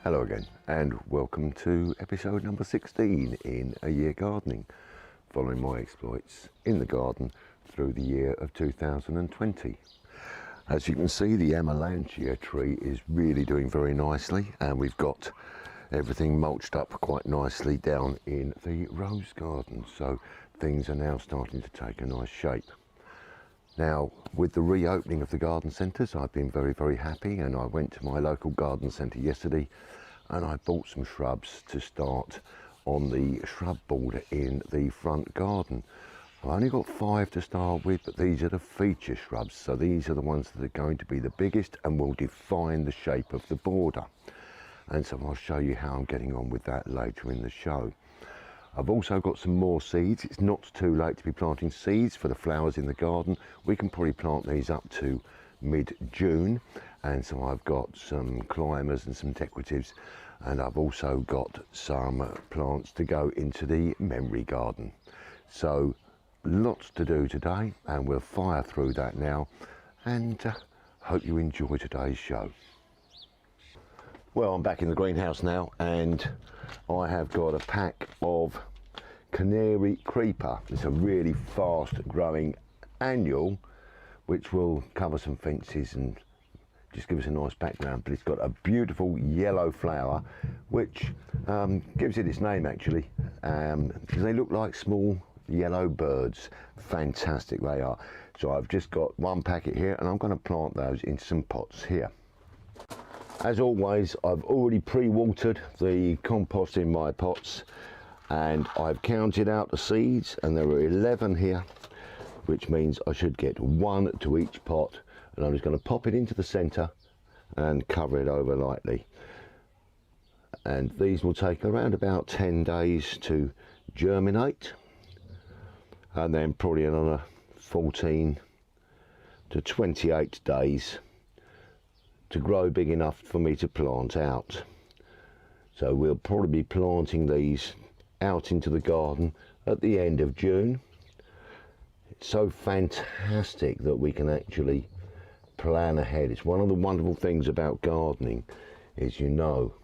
Hello again and welcome to episode number 16 in A Year Gardening, following my exploits in the garden through the year of 2020. As you can see, the Magnolia Tree is really doing very nicely, and we've got everything mulched up quite nicely down in the rose garden, so things are now starting to take a nice shape. Now, with the reopening of the garden centres, I've been very happy, and I went to my local garden centre yesterday and I bought some shrubs to start on the shrub border in the front garden. I've only got 5 to start with, but these are the feature shrubs, so these are the ones that are going to be the biggest and will define the shape of the border. And so I'll show you how I'm getting on with that later in the show. I've also got some more seeds. It's not too late to be planting seeds for the flowers in the garden. We can probably plant these up to mid-June, and so I've got some climbers and some decoratives, and I've also got some plants to go into the memory garden. So lots to do today, and we'll fire through that now, and hope you enjoy today's show. Well, I'm back in the greenhouse now, and I have got a pack of Canary Creeper. It's a really fast growing annual which will cover some fences and just give us a nice background, but it's got a beautiful yellow flower which gives it its name actually, because they look like small yellow birds. Fantastic they are. So I've just got one packet here, and I'm going to plant those in some pots here. As always, I've already pre-watered the compost in my pots, and I've counted out the seeds, and there are 11 here, which means I should get 1 to each pot, and I'm just going to pop it into the centre and cover it over lightly. And these will take around about 10 days to germinate, and then probably another 14 to 28 days to grow big enough for me to plant out. So we'll probably be planting these out into the garden at the end of June. It's so fantastic that we can actually plan ahead. It's one of the wonderful things about gardening, is you know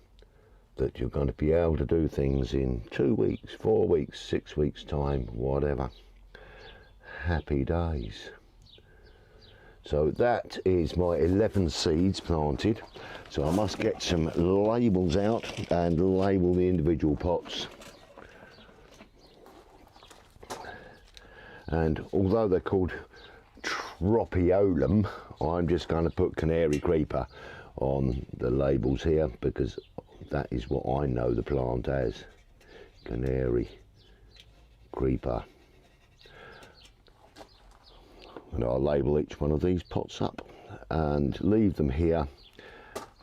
that you're going to be able to do things in 2 weeks, 4 weeks, 6 weeks time, whatever. Happy days. So that is my 11 seeds planted. So I must get some labels out and label the individual pots. And although they're called Tropiolum, I'm just going to put Canary Creeper on the labels here, because that is what I know the plant as. Canary Creeper. And I'll label each one of these pots up and leave them here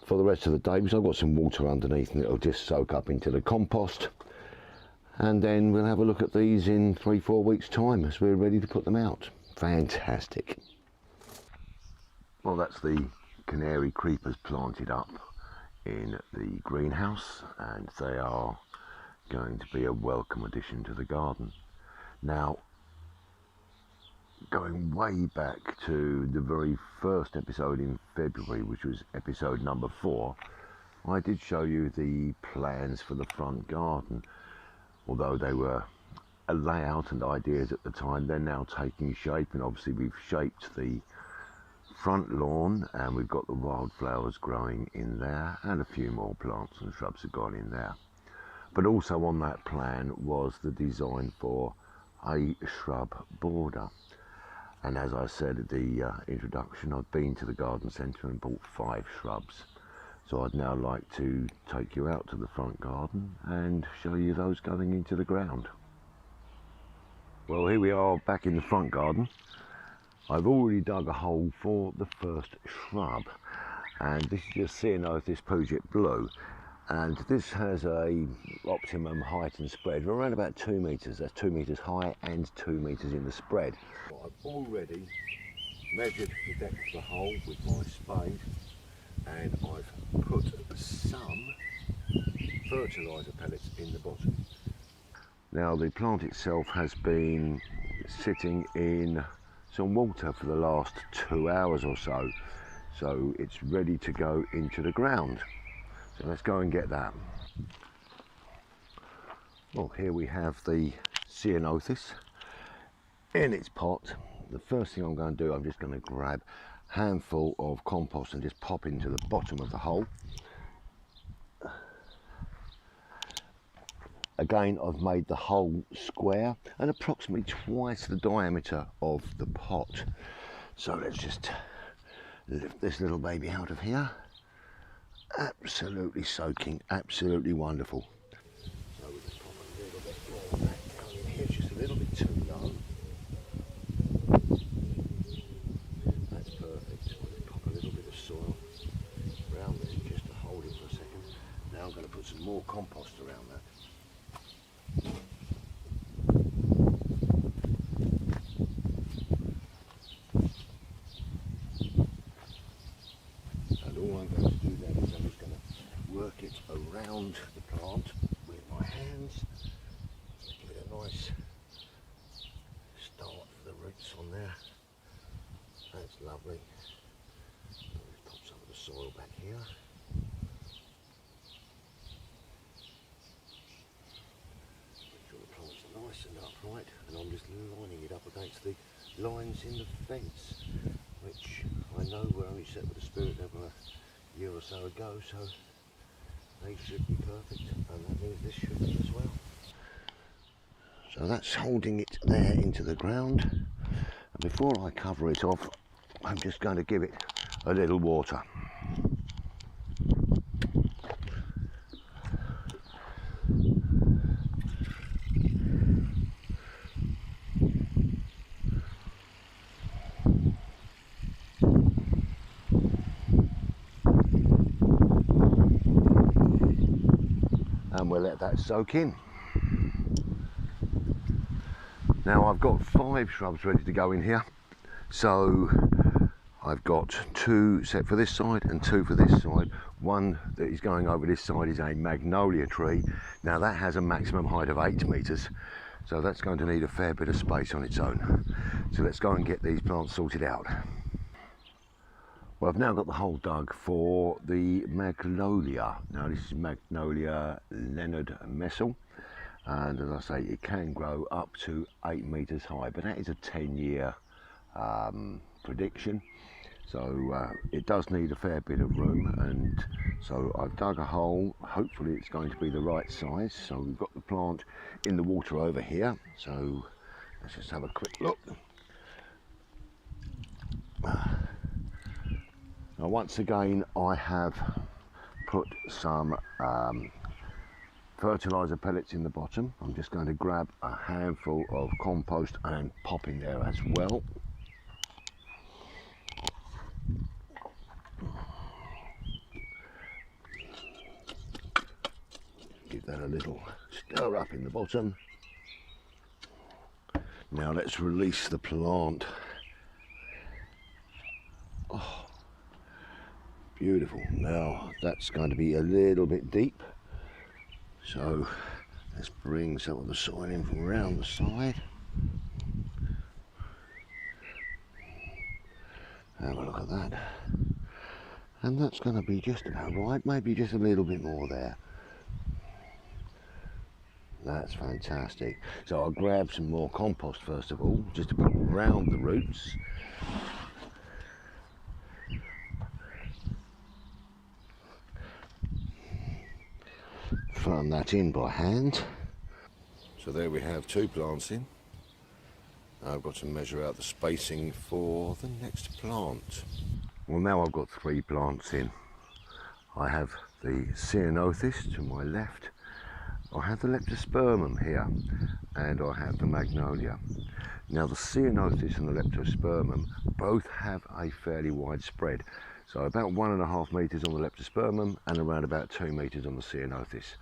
for the rest of the day, because I've got some water underneath and it'll just soak up into the compost. And then we'll have a look at these in 3-4 weeks time as we're ready to put them out. Fantastic. Well, that's the Canary Creepers planted up in the greenhouse, and they are going to be a welcome addition to the garden. Now, going way back to the very first episode in February, which was episode number 4, I did show you the plans for the front garden. Although they were a layout and ideas at the time, they're now taking shape, and obviously we've shaped the front lawn, and we've got the wildflowers growing in there, and a few more plants and shrubs have gone in there. But also on that plan was the design for a shrub border. And as I said at the introduction, I've been to the garden centre and bought 5 shrubs. So I'd now like to take you out to the front garden and show you those going into the ground. Well, here we are back in the front garden. I've already dug a hole for the first shrub, and this is just Ceanothus Puget Blue, and this has a optimum height and spread of around about 2 metres. That's 2 metres high and 2 metres in the spread. Well, I've already measured the depth of the hole with my spade, and I've put some fertiliser pellets in the bottom. Now, the plant itself has been sitting in some water for the last 2 hours or so, so it's ready to go into the ground. So let's go and get that. Well, here we have the ceanothus in its pot. The first thing I'm going to do, I'm just going to grab a handful of compost and just pop into the bottom of the hole. Again, I've made the hole square and approximately twice the diameter of the pot. So let's just lift this little baby out of here. Absolutely soaking, absolutely wonderful. So we'll just pop a little bit more back down in here, just a little bit too low. That's perfect. We'll just pop a little bit of soil around there just to hold it for a second. Now I'm going to put some more compost around that. And all I'm going to do then is I'm just going to work it around the plant with my hands. Give it a nice start for the roots on there. That's lovely. Let's pop some of the soil back here. Nice and upright, and I'm just lining it up against the lines in the fence, which I know were only set with the spirit level a year or so ago, so they should be perfect, and that means this should be as well. So that's holding it there into the ground, and before I cover it off, I'm just going to give it a little water. And we'll let that soak in. Now I've got 5 shrubs ready to go in here, so I've got 2 set for this side and 2 for this side. One that is going over this side is a Magnolia tree. Now that has a maximum height of 8 metres, so that's going to need a fair bit of space on its own. So let's go and get these plants sorted out. Well, I've now got the hole dug for the Magnolia. Now this is Magnolia Leonard and Messel, and as I say, it can grow up to 8 metres high, but that is a 10-year prediction, so it does need a fair bit of room. And so I've dug a hole. Hopefully it's going to be the right size. So we've got the plant in the water over here, so let's just have a quick look. Now once again, I have put some fertiliser pellets in the bottom. I'm just going to grab a handful of compost and pop in there as well. Give that a little stir up in the bottom. Now let's release the plant. Oh, beautiful. Now that's going to be a little bit deep, so let's bring some of the soil in from around the side. Have a look at that. And that's going to be just about right, maybe just a little bit more there. That's fantastic. So I'll grab some more compost first of all, just to put around the roots. Firm that in by hand. So there we have 2 plants in. I've got to measure out the spacing for the next plant. Well, now I've got 3 plants in. I have the ceanothus to my left, I have the leptospermum here, and I have the magnolia. Now the ceanothus and the leptospermum both have a fairly wide spread, so about 1.5 metres on the leptospermum and around about 2 metres on the ceanothus.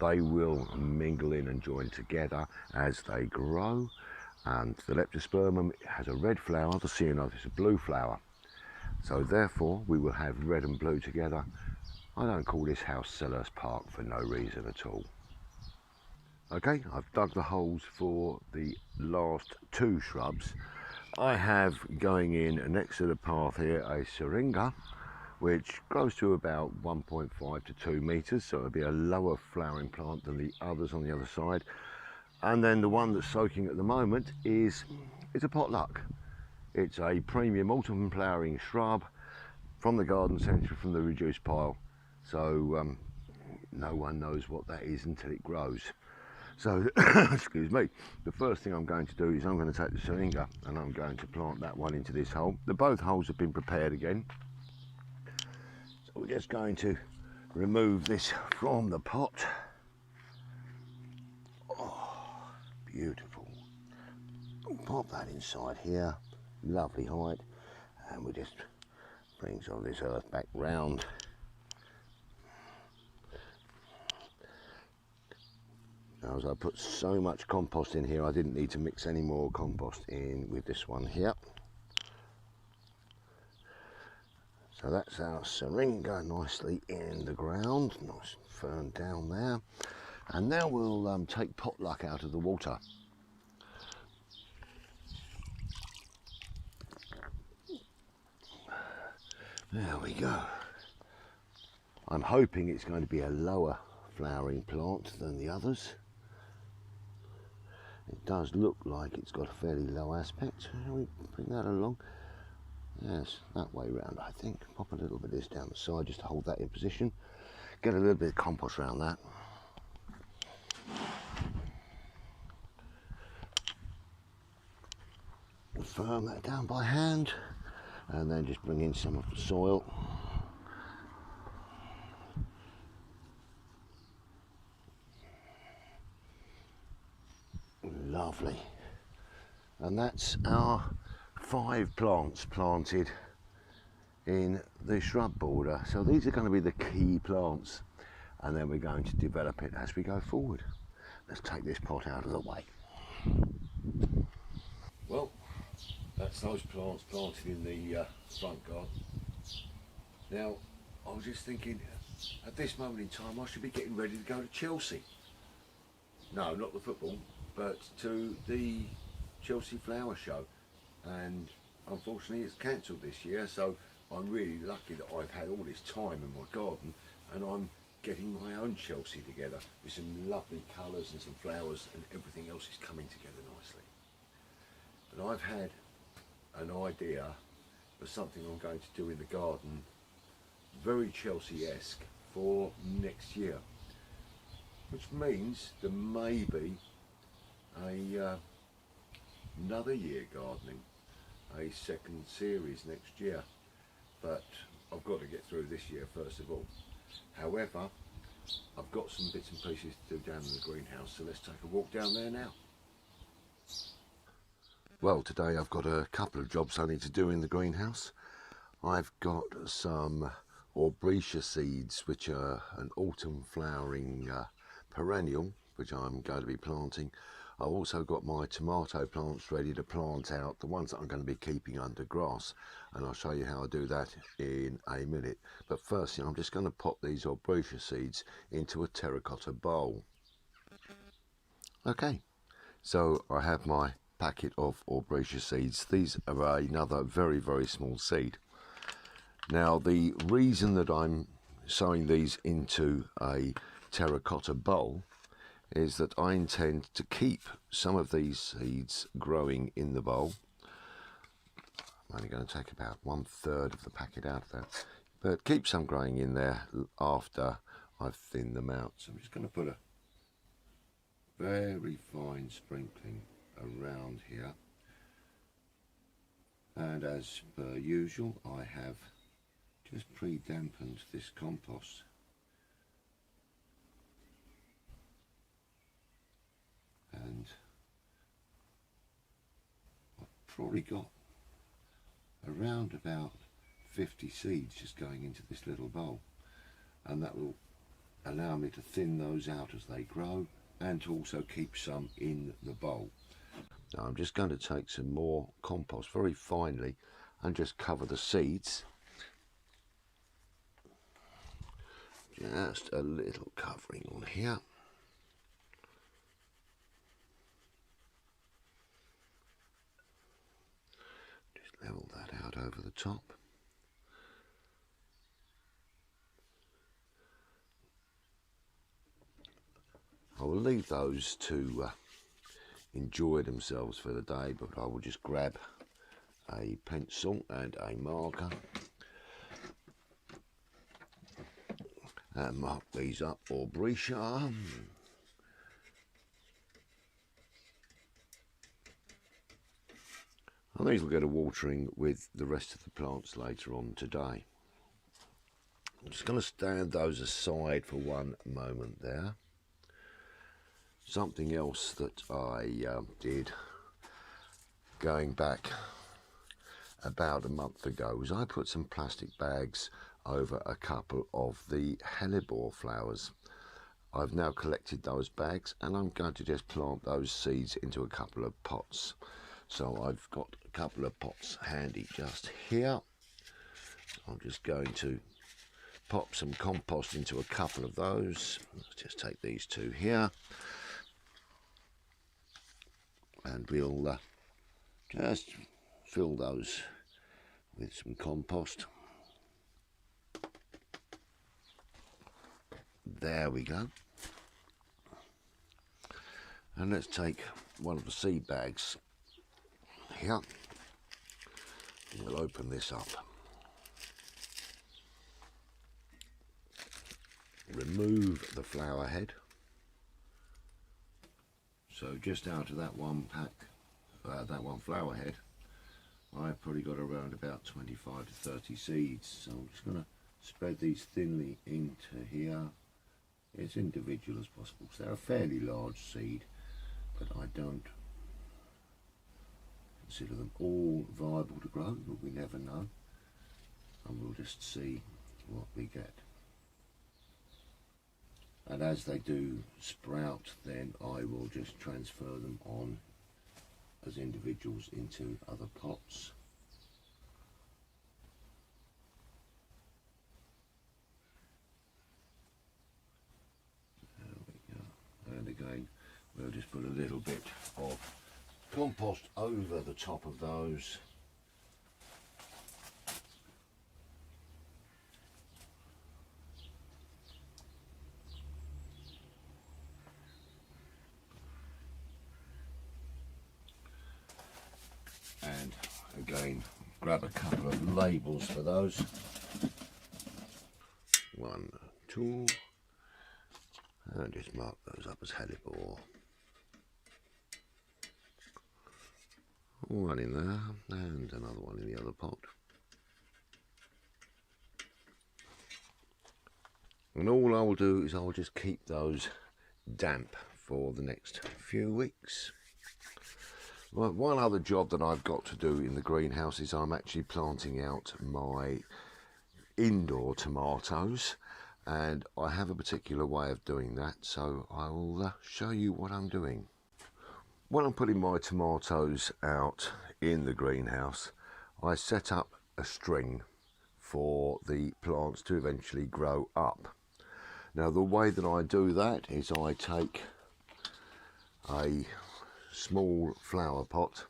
They will mingle in and join together as they grow, and the leptospermum has a red flower, the ceanothus a blue flower. So therefore we will have red and blue together. I don't call this house Selhurst Park for no reason at all. Okay, I've dug the holes for the last 2 shrubs. I have going in next to the path here a syringa, which grows to about 1.5 to 2 meters, so it'll be a lower flowering plant than the others on the other side. And then the one that's soaking at the moment is a potluck. It's a premium autumn flowering shrub from the garden centre, from the reduced pile. So no one knows what that is until it grows. So, excuse me, the first thing I'm going to do is I'm going to take the syringa and I'm going to plant that one into this hole. Both holes have been prepared again. So we're just going to remove this from the pot. Oh, beautiful. Pop that inside here, lovely height, and we just bring some of this earth back round. Now, as I put so much compost in here, I didn't need to mix any more compost in with this one here. So that's our syringa nicely in the ground, nice and firm down there. And now we'll take potluck out of the water. There we go. I'm hoping it's going to be a lower flowering plant than the others. It does look like it's got a fairly low aspect. Shall we bring that along? Yes, that way round, I think. Pop a little bit of this down the side just to hold that in position. Get a little bit of compost around that. Firm that down by hand, and then just bring in some of the soil. Lovely. And that's our 5 plants planted in the shrub border. So these are going to be the key plants, and then we're going to develop it as we go forward. Let's take this pot out of the way. Well, that's those plants planted in the front garden. Now, I was just thinking, at this moment in time, I should be getting ready to go to Chelsea. No, not the football, but to the Chelsea Flower Show. And unfortunately, it's cancelled this year, so I'm really lucky that I've had all this time in my garden, and I'm getting my own Chelsea together with some lovely colours and some flowers, and everything else is coming together nicely. But I've had an idea for something I'm going to do in the garden, very Chelsea-esque, for next year, which means there may be another year gardening, a second series next year, but I've got to get through this year first of all. However, I've got some bits and pieces to do down in the greenhouse, so let's take a walk down there now. Well, today I've got a couple of jobs I need to do in the greenhouse. I've got some Aubrietia seeds, which are an autumn flowering perennial, which I'm going to be planting. I've also got my tomato plants ready to plant out, the ones that I'm going to be keeping under grass, and I'll show you how I do that in a minute. But first, I'm just going to pop these Aubrietia seeds into a terracotta bowl. Okay, so I have my packet of Aubrietia seeds. These are another very, very small seed. Now, the reason that I'm sowing these into a terracotta bowl is that I intend to keep some of these seeds growing in the bowl. I'm only going to take about 1/3 of the packet out of that, but keep some growing in there after I've thinned them out. So I'm just going to put a very fine sprinkling around here, and as per usual, I have just pre-dampened this compost. And I've probably got around about 50 seeds just going into this little bowl, and that will allow me to thin those out as they grow, and to also keep some in the bowl. Now I'm just going to take some more compost very finely and just cover the seeds. Just a little covering on here. Level that out over the top. leave those to enjoy themselves for the day, but I will just grab a pencil and a marker and mark these up au Breccia. And these will go to watering with the rest of the plants later on today. I'm just going to stand those aside for one moment there. Something else that I did going back about a month ago was I put some plastic bags over a couple of the hellebore flowers. I've now collected those bags and I'm going to just plant those seeds into a couple of pots. So I've got a couple of pots handy just here. I'm just going to pop some compost into a couple of those. Let's just take these two here. And we'll just fill those with some compost. There we go. And let's take one of the seed bags here. We'll open this up. Remove the flower head. So just out of that one pack, that one flower head, I've probably got around about 25 to 30 seeds. So I'm just going to spread these thinly into here. As individual as possible. So they're a fairly large seed, but I don't consider them all viable to grow, but we never know. And we'll just see what we get. And as they do sprout, then I will just transfer them on as individuals into other pots. There we go. And again, we'll just put a little bit of compost over the top of those. And again, grab a couple of labels for those. 1, 2, and just mark those up as hellebore. One in there, and another one in the other pot. And all I will do is I'll just keep those damp for the next few weeks. Well, one other job that I've got to do in the greenhouse is I'm actually planting out my indoor tomatoes, and I have a particular way of doing that, so I will show you what I'm doing. When I'm putting my tomatoes out in the greenhouse, I set up a string for the plants to eventually grow up. Now the way that I do that is I take a small flower pot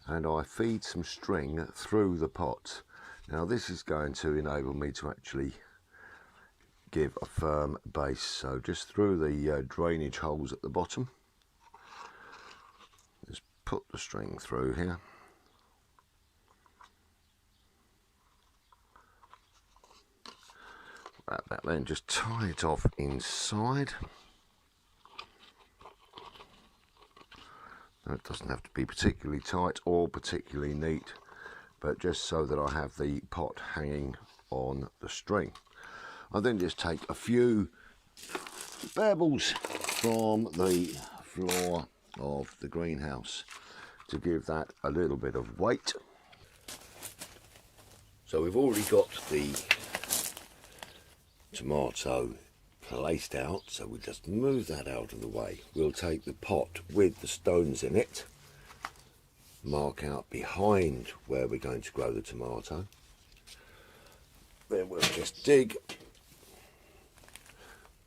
and I feed some string through the pot. Now this is going to enable me to actually give a firm base, so just through the drainage holes at the bottom, just put the string through here. Wrap that, then just tie it off inside. It doesn't have to be particularly tight or particularly neat, but just so that I have the pot hanging on the string. I then just take a few pebbles from the floor of the greenhouse to give that a little bit of weight. So we've already got the tomato placed out, so we'll just move that out of the way. We'll take the pot with the stones in it, mark out behind where we're going to grow the tomato, then we'll just dig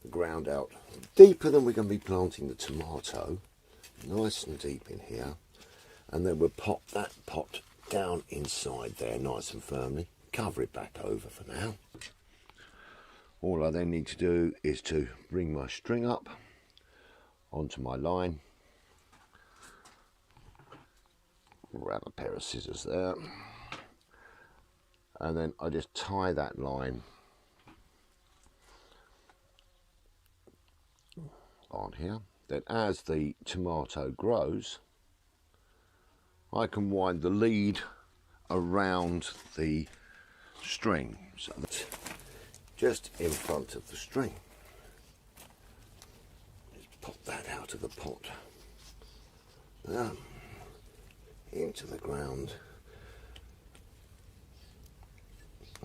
the ground out deeper than we're going to be planting the tomato, nice and deep in here, and then we'll pop that pot down inside there nice and firmly, cover it back over for now. All I then need to do is to bring my string up onto my line. Grab a pair of scissors there, and then I just tie that line on here. Then as the tomato grows, I can wind the lead around the string, so that's just in front of the string. Just pop that out of the pot, into the ground,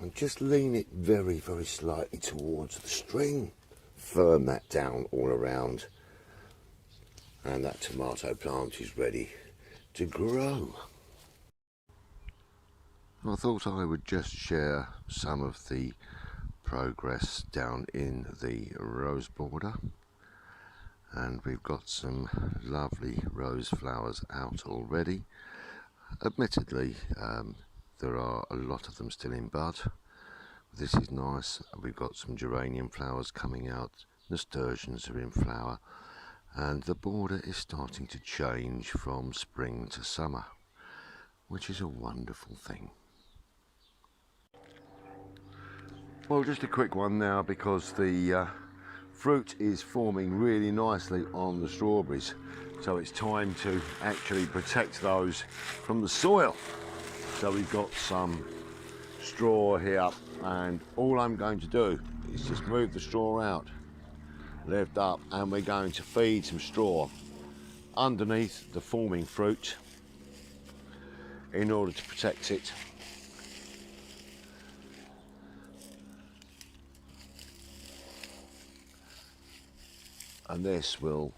and just lean it very, very slightly towards the string. Firm that down all around, and that tomato plant is ready to grow. I thought I would just share some of the progress down in the rose border, and we've got some lovely rose flowers out already. Admittedly, there are a lot of them still in bud. This is nice. We've got some geranium flowers coming out, nasturtiums are in flower, and the border is starting to change from spring to summer, which is a wonderful thing. Well, just a quick one now, because the fruit is forming really nicely on the strawberries, so it's time to actually protect those from the soil. So we've got some straw here, and all I'm going to do is just move the straw out, lift up, and we're going to feed some straw underneath the forming fruit in order to protect it. And this will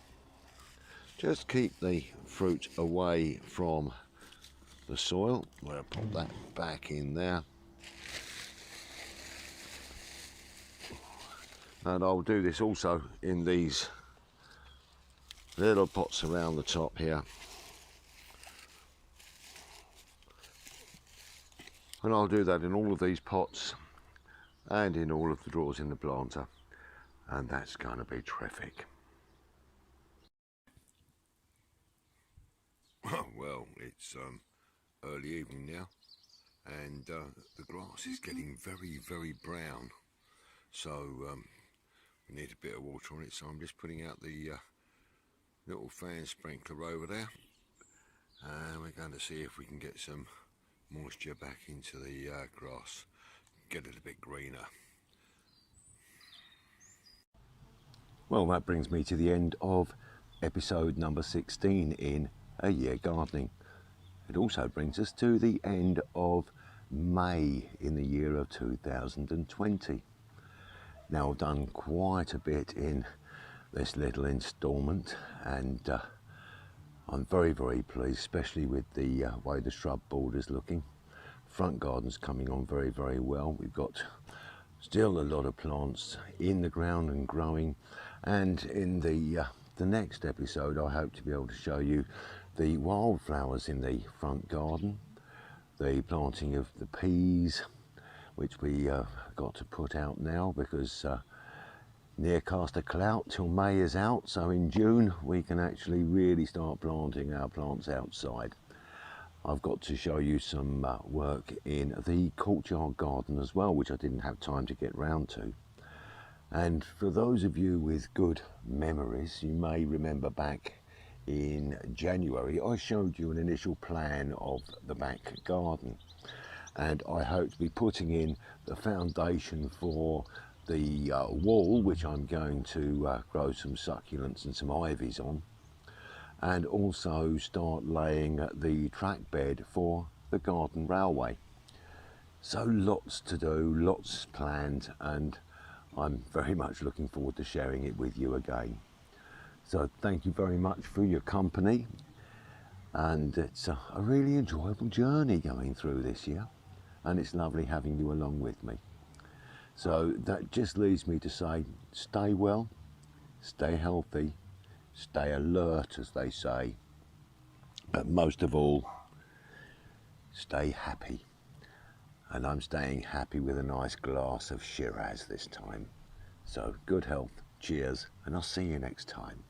just keep the fruit away from the soil. I'm going to pop that back in there. And I'll do this also in these little pots around the top here. And I'll do that in all of these pots and in all of the drawers in the planter. And that's going to be terrific. Well, it's early evening now, and the grass is getting very, very brown. So we need a bit of water on it, so I'm just putting out the little fan sprinkler over there, and we're going to see if we can get some moisture back into the grass, get it a bit greener. Well, that brings me to the end of episode number 16 in A Year Gardening. It also brings us to the end of May in the year of 2020. Now, I've done quite a bit in this little instalment, and I'm very, very pleased, especially with the way the shrub border's looking. Front garden's coming on very, very well. We've got still a lot of plants in the ground and growing, and in the next episode I hope to be able to show you the wildflowers in the front garden, the planting of the peas, which we got to put out now because near cast a clout till May is out, so in June we can actually really start planting our plants outside. I've got to show you some work in the courtyard garden as well, which I didn't have time to get round to. And for those of you with good memories, you may remember back in January I showed you an initial plan of the back garden, and I hope to be putting in the foundation for the wall, which I'm going to grow some succulents and some ivies on, and also start laying the track bed for the garden railway. So lots to do, lots planned, and I'm very much looking forward to sharing it with you again. So thank you very much for your company, and it's a really enjoyable journey going through this year, and it's lovely having you along with me. So that just leaves me to say, stay well, stay healthy, stay alert, as they say, but most of all, stay happy. And I'm staying happy with a nice glass of Shiraz this time. So good health, cheers, and I'll see you next time.